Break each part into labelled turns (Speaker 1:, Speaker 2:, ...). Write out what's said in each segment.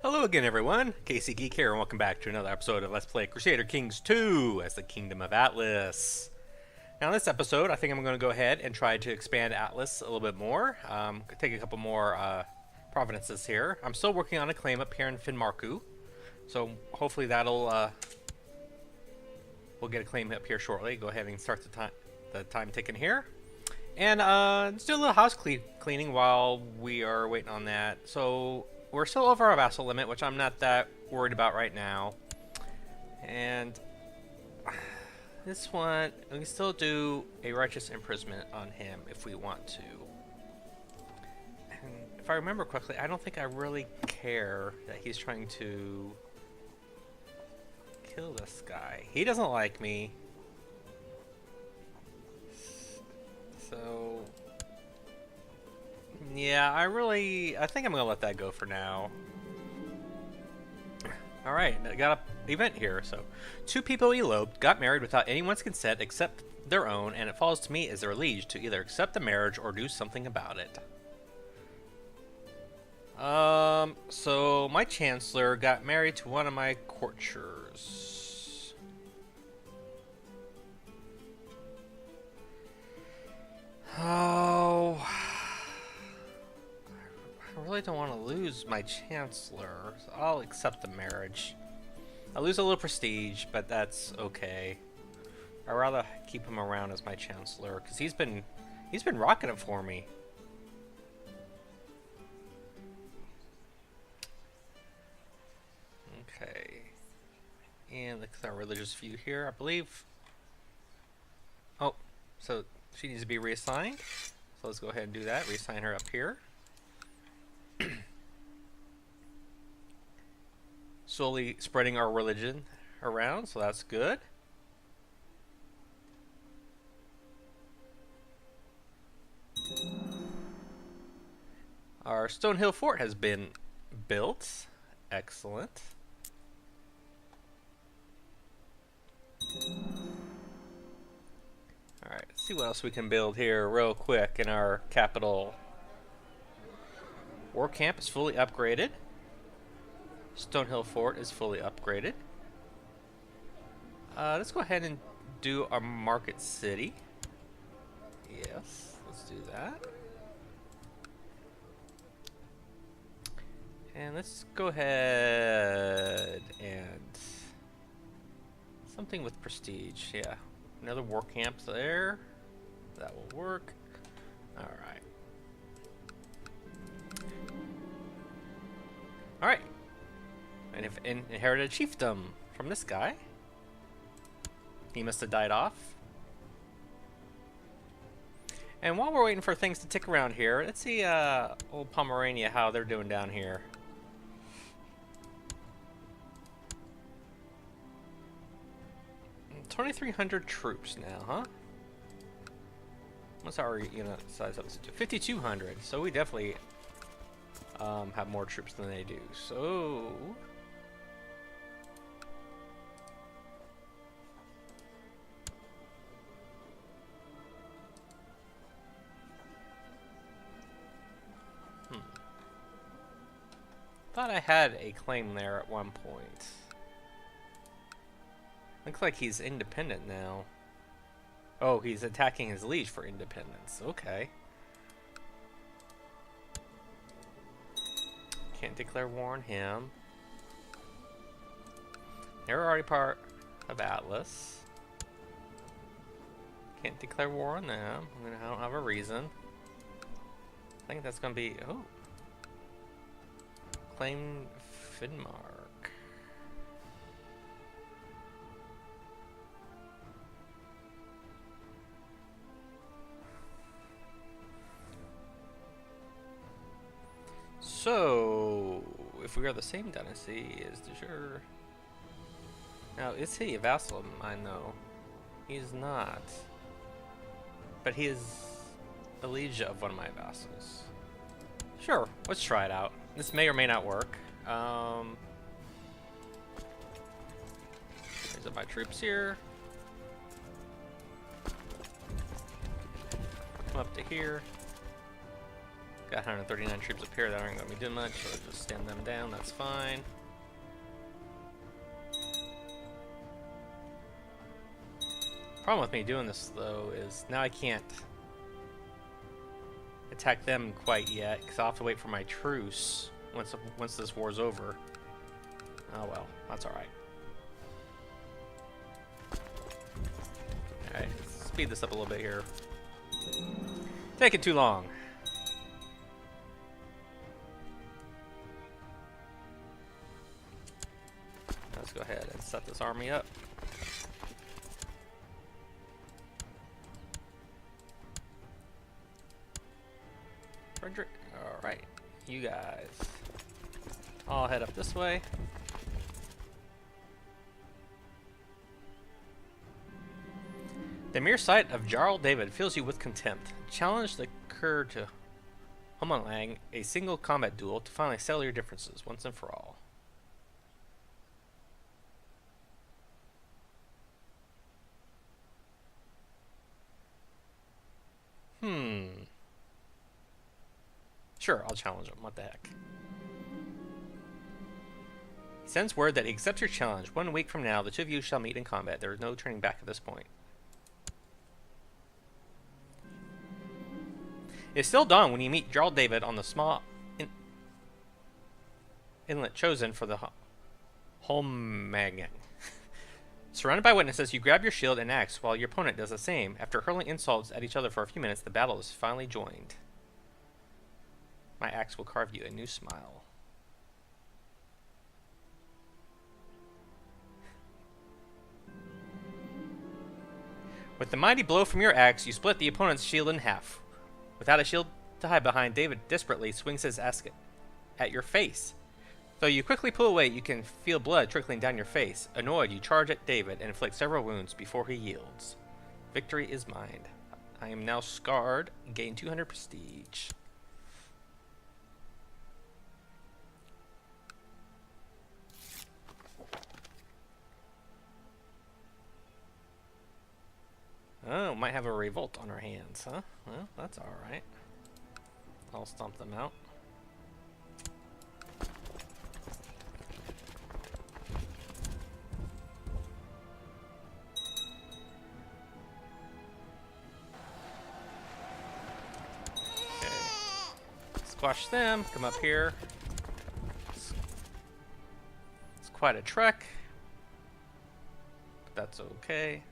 Speaker 1: Hello again, everyone. Casey Geek here, and welcome back to another episode of Let's Play Crusader Kings 2 as the Kingdom of Atlas. Now, in this episode, I think I'm going to go ahead and try to expand Atlas a little bit more. Take a couple more provinces here. I'm still working on a claim up here in Finnmarku, so hopefully that'll we'll get a claim up here shortly. Go ahead and start the time ticking here. And let's do a little house cleaning while we are waiting on that. So we're still over our vassal limit, which I'm not that worried about right now. And this one, we can still do a righteous imprisonment on him if we want to. And if I remember correctly, I don't think I really care that he's trying to kill this guy. He doesn't like me. So yeah, I think I'm gonna let that go for now. Alright, I got an event here. So, 2 people eloped, got married without anyone's consent except their own, and it falls to me as their liege to either accept the marriage or do something about it. So my chancellor got married to one of my courtiers. Oh, I really don't want to lose my chancellor, so I'll accept the marriage. I lose a little prestige, but that's okay. I'd rather keep him around as my chancellor because he's been rocking it for me. Okay, and look at our religious view here. I believe. Oh, so she needs to be reassigned. So let's go ahead and do that. Reassign her up here. Slowly spreading our religion around, so that's good. Our Stonehill Fort has been built. Excellent. Alright, let's see what else we can build here real quick in our capital. War Camp is fully upgraded. Stonehill Fort is fully upgraded. Let's go ahead and do our Market City. Yes, let's do that. And let's go ahead and something with prestige, yeah. Another war camp there. That will work. Alright. Alright. And if inherited a chiefdom from this guy. He must have died off. And while we're waiting for things to tick around here, let's see old Pomerania, how they're doing down here. Mm, 2,300 troops now, huh? What's our unit size up to? 5,200. So we definitely have more troops than they do. So thought I had a claim there at one point. Looks like he's independent now. Oh, he's attacking his liege for independence. Okay. Can't declare war on him. They're already part of Atlas. Can't declare war on them. I mean, I don't have a reason. I think that's gonna be... Oh. Claim Finnmark. So, if we are the same dynasty as de jure. Now, is he a vassal of mine, though? He's not. But he is a liege of one of my vassals. Sure, let's try it out. This may or may not work. Raise up my troops here. Come up to here. Got 139 troops up here that aren't going to be doing much, so just stand them down, that's fine. Problem with me doing this, though, is now I can't attack them quite yet, because I'll have to wait for my truce once this war's over. Oh well, that's alright. Alright, speed this up a little bit here. Taking too long. Let's go ahead and set this army up. Frederick, alright, you guys all head up this way. The mere sight of Jarl David fills you with contempt. Challenge the cur to Homelang a single combat duel to finally settle your differences once and for all. Sure, I'll challenge him. What the heck? He sends word that he accepts your challenge. 1 week from now, the two of you shall meet in combat. There is no turning back at this point. It's still dawn when you meet Jarl David on the small inlet chosen for the Holmmagen. Surrounded by witnesses, you grab your shield and axe while your opponent does the same. After hurling insults at each other for a few minutes, the battle is finally joined. My axe will carve you a new smile. With the mighty blow from your axe, you split the opponent's shield in half. Without a shield to hide behind, David desperately swings his axe at your face. Though you quickly pull away, you can feel blood trickling down your face. Annoyed, you charge at David and inflict several wounds before he yields. Victory is mine. I am now scarred. Gain 200 prestige. Oh, might have a revolt on our hands, huh? Well, that's alright. I'll stomp them out. Okay. Squash them, come up here. It's quite a trek, but that's okay.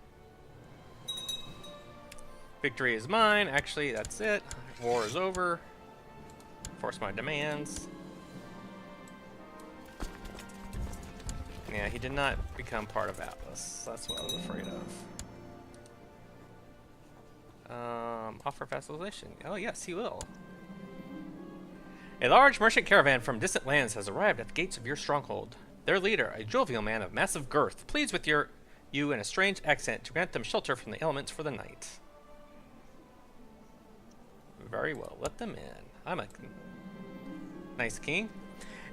Speaker 1: Victory is mine. Actually, that's it. War is over. Force my demands. Yeah, he did not become part of Atlas. That's what I was afraid of. Offer vassalization. Oh, yes, he will. A large merchant caravan from distant lands has arrived at the gates of your stronghold. Their leader, a jovial man of massive girth, pleads with you in a strange accent to grant them shelter from the elements for the night. Very well, let them in. I'm a nice king.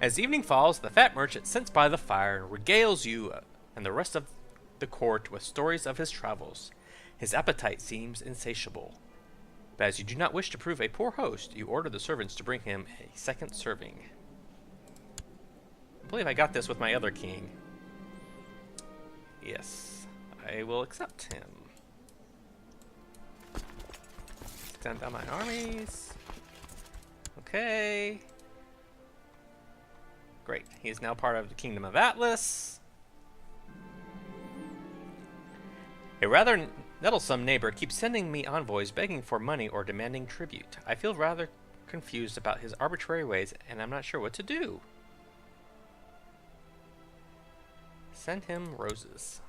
Speaker 1: As evening falls, the fat merchant sits by the fire and regales you and the rest of the court with stories of his travels. His appetite seems insatiable. But as you do not wish to prove a poor host, you order the servants to bring him a second serving. I believe I got this with my other king. Yes, I will accept him. Send down my armies. Okay. Great. He is now part of the Kingdom of Atlas. A rather nettlesome neighbor keeps sending me envoys begging for money or demanding tribute. I feel rather confused about his arbitrary ways, and I'm not sure what to do. Send him roses.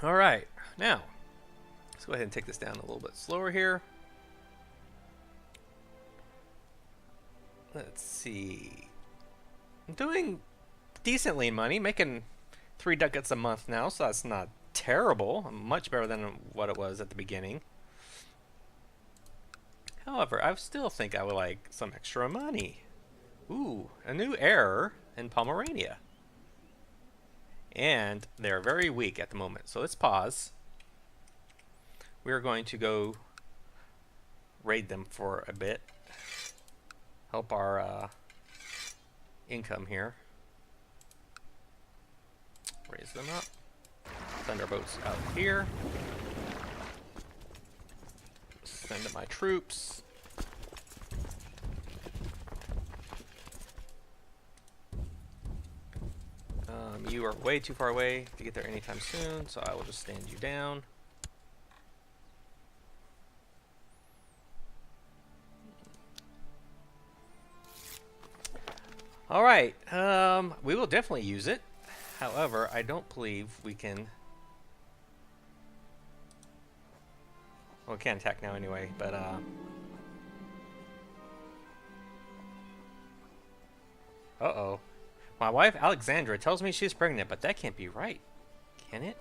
Speaker 1: Alright, now, let's go ahead and take this down a little bit slower here. Let's see. I'm doing decently in money, making 3 ducats a month now, so that's not terrible. Much better than what it was at the beginning. However, I still think I would like some extra money. Ooh, a new heir in Pomerania. And they're very weak at the moment, so let's pause. We're going to go raid them for a bit. Help our income here. Raise them up. Send our boats out here. Send my troops. You are way too far away to get there anytime soon, so I will just stand you down. Alright, we will definitely use it. However, I don't believe we can... Well, we can't attack now anyway, but uh-oh. My wife, Alexandra, tells me she's pregnant, but that can't be right. Can it?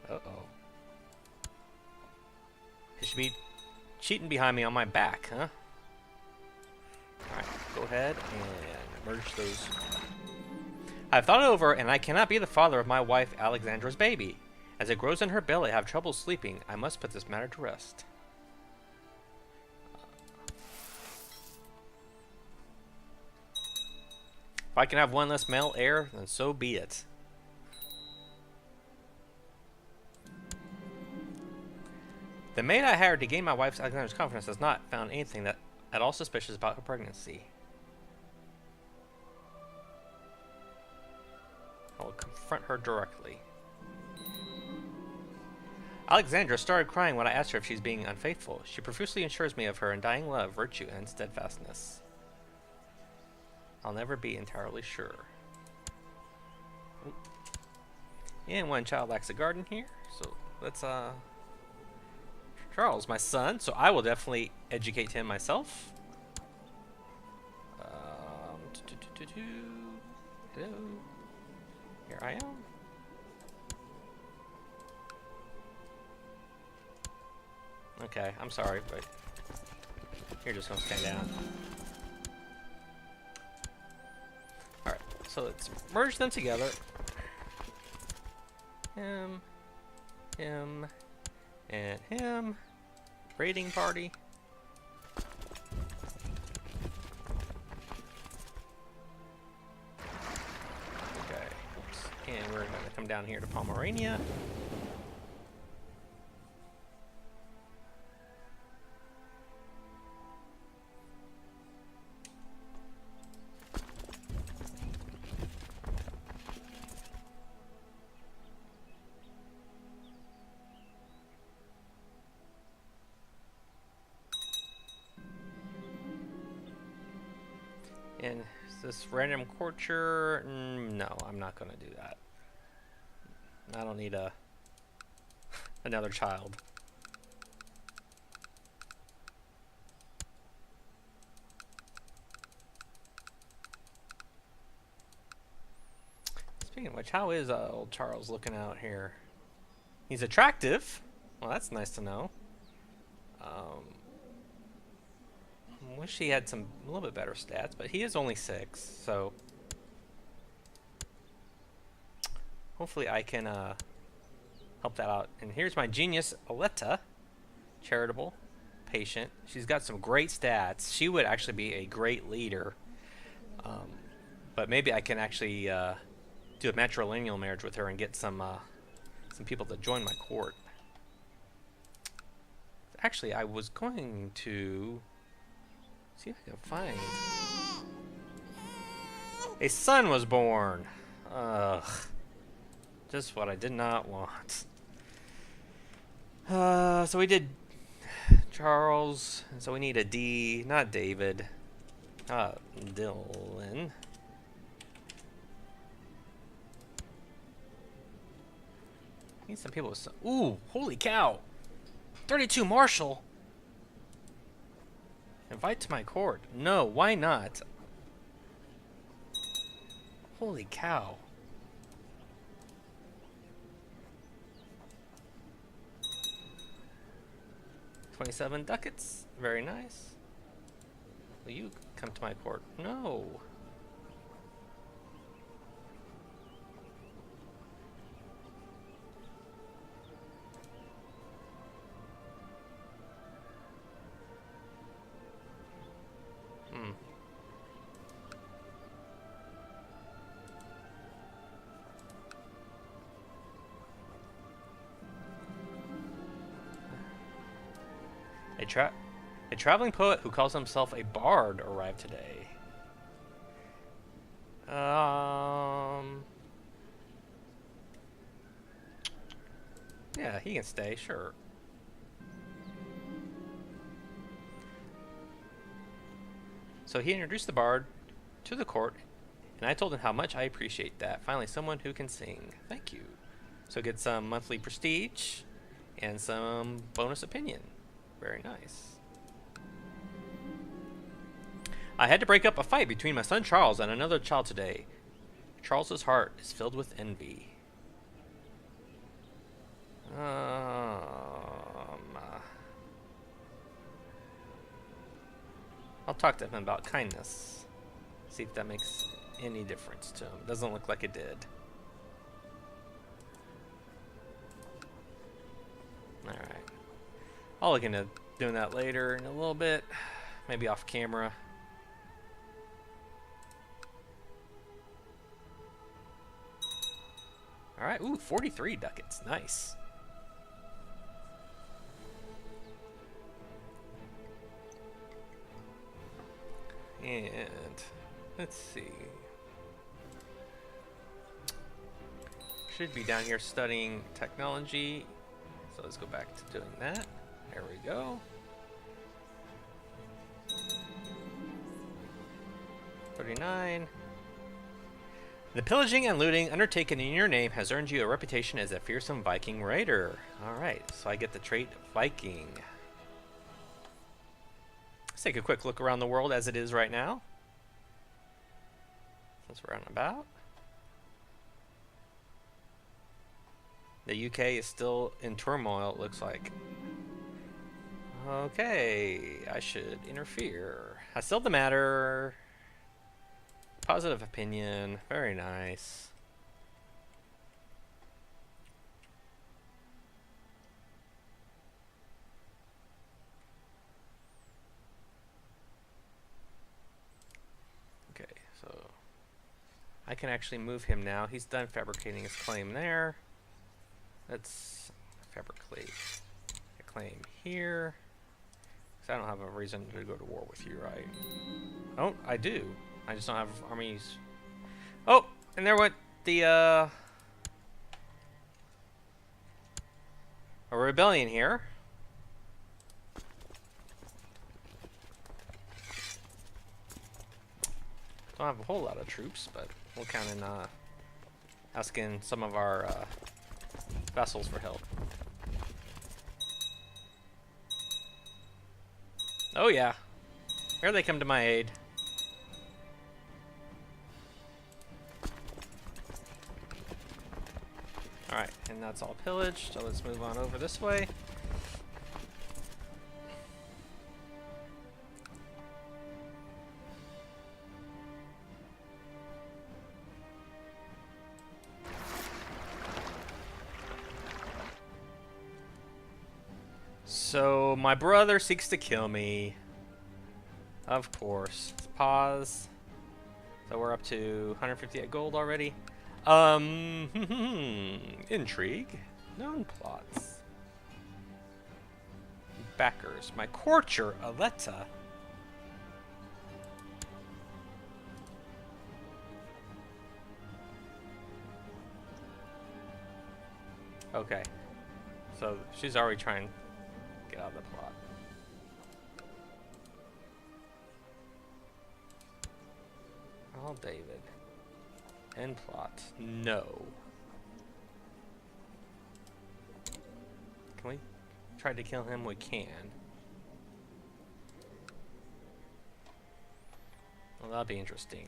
Speaker 1: Uh-oh. She should be cheating behind me on my back, huh? Alright, go ahead and merge those. I've thought it over, and I cannot be the father of my wife, Alexandra's baby. As it grows in her belly, I have trouble sleeping. I must put this matter to rest. If I can have one less male heir, then so be it. The maid I hired to gain my wife's Alexandra's confidence has not found anything that at all suspicious about her pregnancy. I will confront her directly. Alexandra started crying when I asked her if she's being unfaithful. She profusely assures me of her undying love, virtue, and steadfastness. I'll never be entirely sure. Oop. And one child lacks a garden here, so let's Charles, my son, so I will definitely educate him myself. Hello. Here I am. Okay, I'm sorry, but you're just gonna stand down. Alright, so let's merge them together. Him, and him. Raiding party. Okay, oops. And we're gonna come down here to Pomerania. And is this random courtier? No, I'm not going to do that. I don't need another child. Speaking of which, how is old Charles looking out here? He's attractive. Well, that's nice to know. Wish he had a little bit better stats, but he is only 6, so hopefully I can help that out. And here's my genius, Aletta. Charitable, patient. She's got some great stats. She would actually be a great leader, but maybe I can actually do a matrilineal marriage with her and get some people to join my court. Actually, I was going to see if I can find... A son was born! Ugh. Just what I did not want. So we did Charles, so we need a D, not David. Dylan. Need some people with some... Ooh, holy cow! 32 Marshal! Invite to my court. No, why not? Holy cow. $27 ducats. Very nice. Will you come to my court? No. A traveling poet who calls himself a bard arrived today. Yeah, he can stay, sure. So he introduced the bard to the court, and I told him how much I appreciate that. Finally, someone who can sing. Thank you. So get some monthly prestige and some bonus opinion. Very nice. I had to break up a fight between my son Charles and another child today. Charles's heart is filled with envy. I'll talk to him about kindness. See if that makes any difference to him. Doesn't look like it did. Alright. I'll look into doing that later in a little bit. Maybe off camera. Alright, ooh, 43 ducats. Nice. And let's see. Should be down here studying technology. So let's go back to doing that. There we go. 39. The pillaging and looting undertaken in your name has earned you a reputation as a fearsome Viking raider. Alright, so I get the trait Viking. Let's take a quick look around the world as it is right now. Since we're out and about. The UK is still in turmoil, it looks like. Okay, I should interfere. I settled the matter. Positive opinion. Very nice. Okay, so I can actually move him now. He's done fabricating his claim there. Let's fabricate a claim here. Because I don't have a reason to go to war with you, right? Oh, I do. I just don't have armies. Oh, and there went the a rebellion here. Don't have a whole lot of troops, but we'll count in asking some of our vessels for help. Oh yeah, here they come to my aid. Alright, and that's all pillaged, so let's move on over this way. So, my brother seeks to kill me. Of course. Let's pause. So we're up to 158 gold already. Intrigue. Known plots. Backers. My courtier, Aletta. Okay. So she's already trying to get out of the plot. Oh, David. End plot. No. Can we try to kill him? We can. Well, that'll be interesting.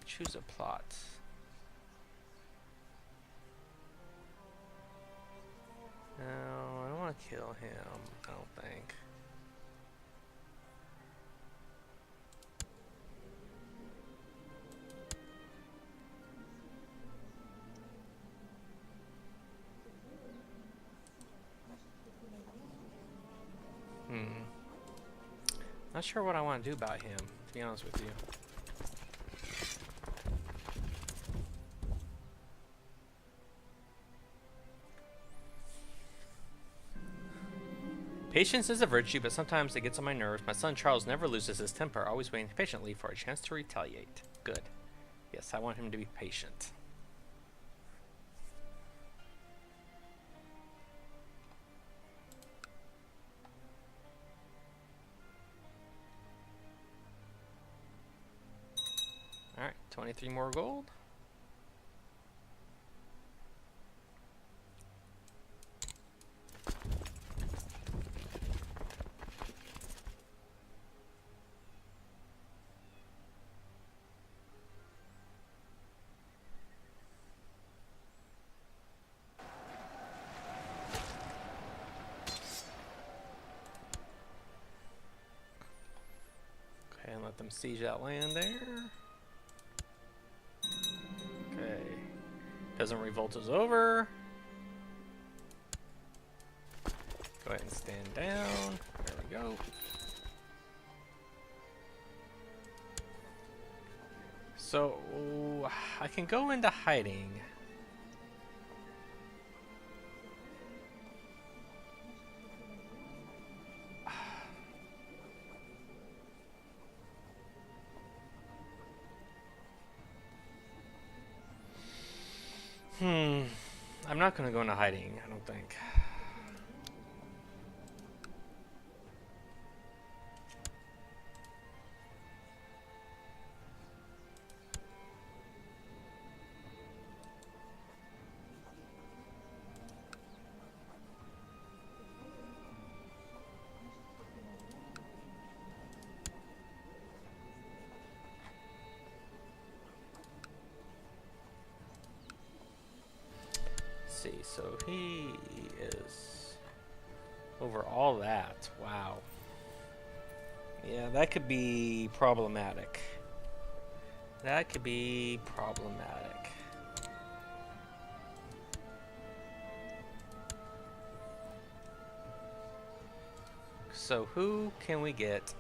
Speaker 1: Choose a plot. kill him, I don't think. Not sure what I want to do about him, to be honest with you. Patience is a virtue, but sometimes it gets on my nerves. My son Charles never loses his temper, always waiting patiently for a chance to retaliate. Good. Yes, I want him to be patient. Alright, 23 more gold. Okay, and let them siege that land there. Okay. Peasant revolt is over. Go ahead and stand down. There we go. So, I can go into hiding. I'm not going to go into hiding, I don't think. See, so he is over all that. Wow. Yeah, that could be problematic. That could be problematic. So who can we get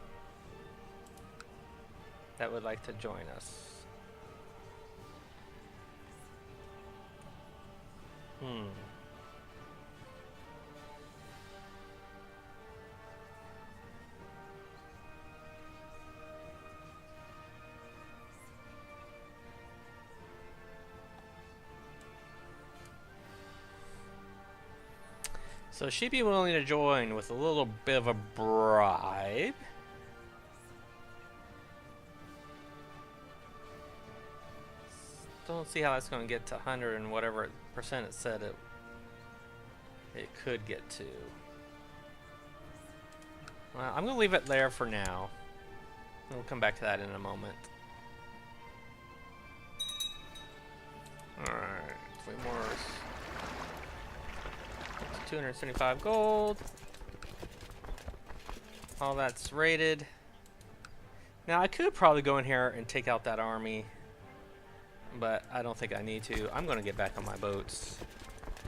Speaker 1: that would like to join us? So she'd be willing to join with a little bit of a bribe. Don't see how that's going to get to 100 and whatever percent it said it could get to. Well, I'm going to leave it there for now. We'll come back to that in a moment. Alright, 3 more. 275 gold. All that's rated. Now I could probably go in here and take out that army, but I don't think I need to. I'm going to get back on my boats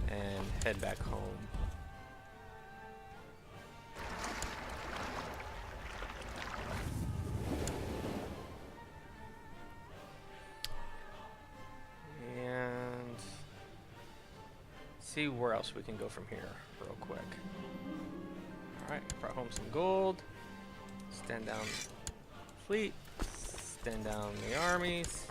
Speaker 1: and head back home. And see where else we can go from here real quick. Alright, brought home some gold. Stand down fleet. Stand down the armies.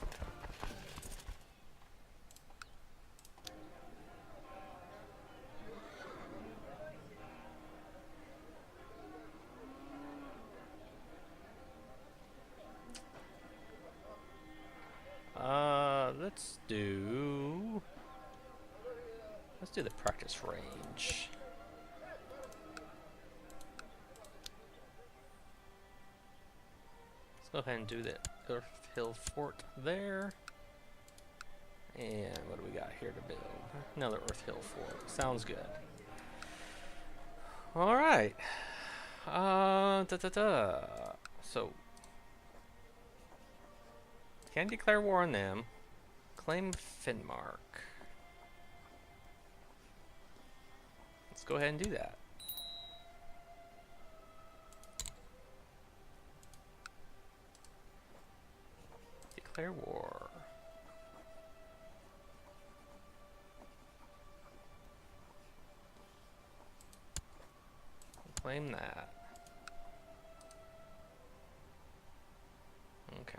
Speaker 1: Let's do the practice range. Let's go ahead and do the Earth Hill Fort there. And what do we got here to build? Another Earth Hill Fort. Sounds good. All right. So, can declare war on them. Claim Finnmark. Let's go ahead and do that. Declare war. Claim that. Okay.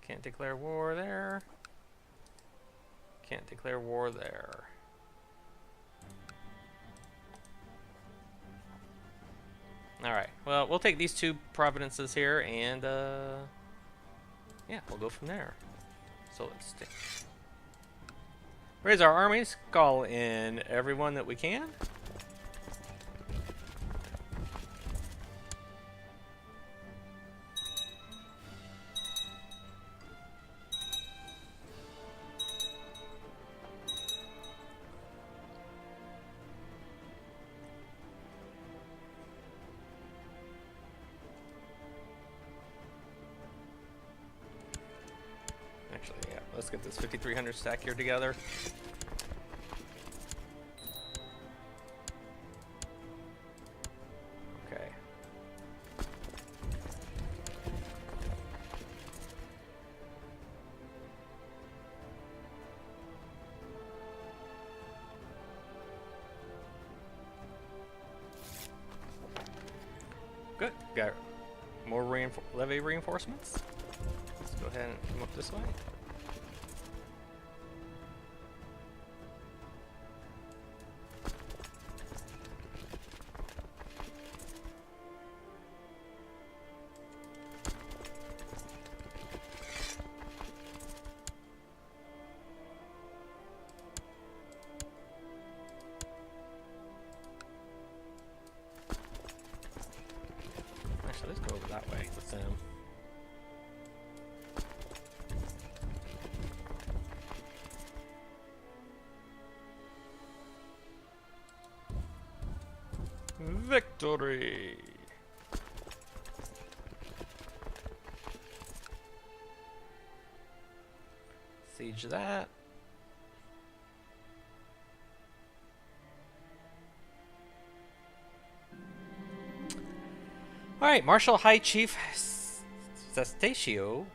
Speaker 1: Can't declare war there. Can't declare war there. Alright, well, we'll take these two providences here, and, yeah, we'll go from there. So let's raise our armies, call in everyone that we can. Actually, yeah, let's get this 5,300 stack here together. Okay. Good. Got more levy reinforcements. Let's go ahead and come up this way. Actually, let's go over that way with them. Victory! Siege that. Alright, Marshal High Chief Sestachio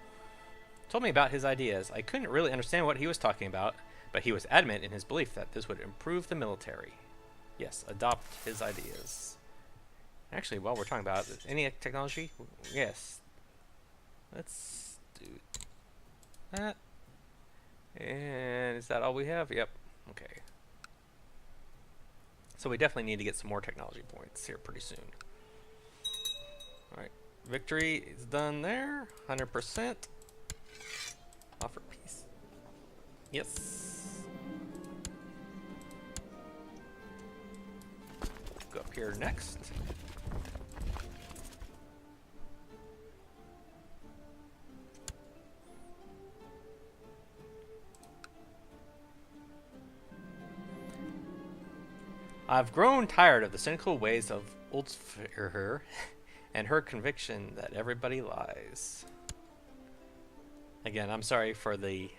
Speaker 1: told me about his ideas. I couldn't really understand what he was talking about, but he was adamant in his belief that this would improve the military. Yes, adopt his ideas. Actually, while we're talking about any technology, yes. Let's do that. And is that all we have? Yep. Okay. So we definitely need to get some more technology points here pretty soon. Alright. Victory is done there. 100%. Offer peace. Yes. Go up here next. I've grown tired of the cynical ways of Ulfher and her conviction that everybody lies. Again, I'm sorry for the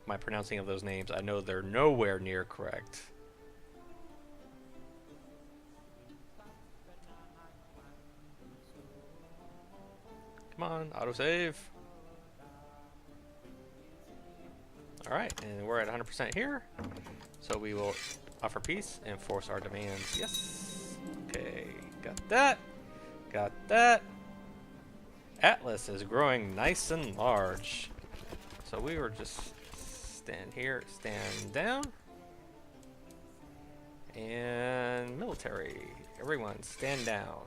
Speaker 1: my pronouncing of those names. I know they're nowhere near correct. Come on, autosave. Alright, and we're at 100% here. So we will offer peace and force our demands. Yes. Okay, got that. Got that. Atlas is growing nice and large. So we were just stand here, stand down. And military. Everyone stand down.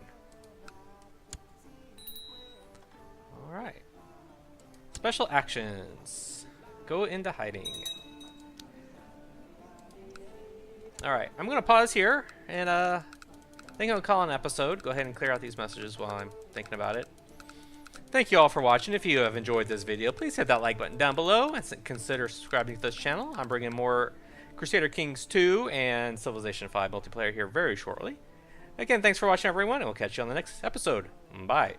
Speaker 1: Alright. Special actions. Go into hiding. Alright, I'm going to pause here, and I think I'll call an episode. Go ahead and clear out these messages while I'm thinking about it. Thank you all for watching. If you have enjoyed this video, please hit that like button down below and consider subscribing to this channel. I'm bringing more Crusader Kings 2 and Civilization 5 multiplayer here very shortly. Again, thanks for watching, everyone, and we'll catch you on the next episode. Bye.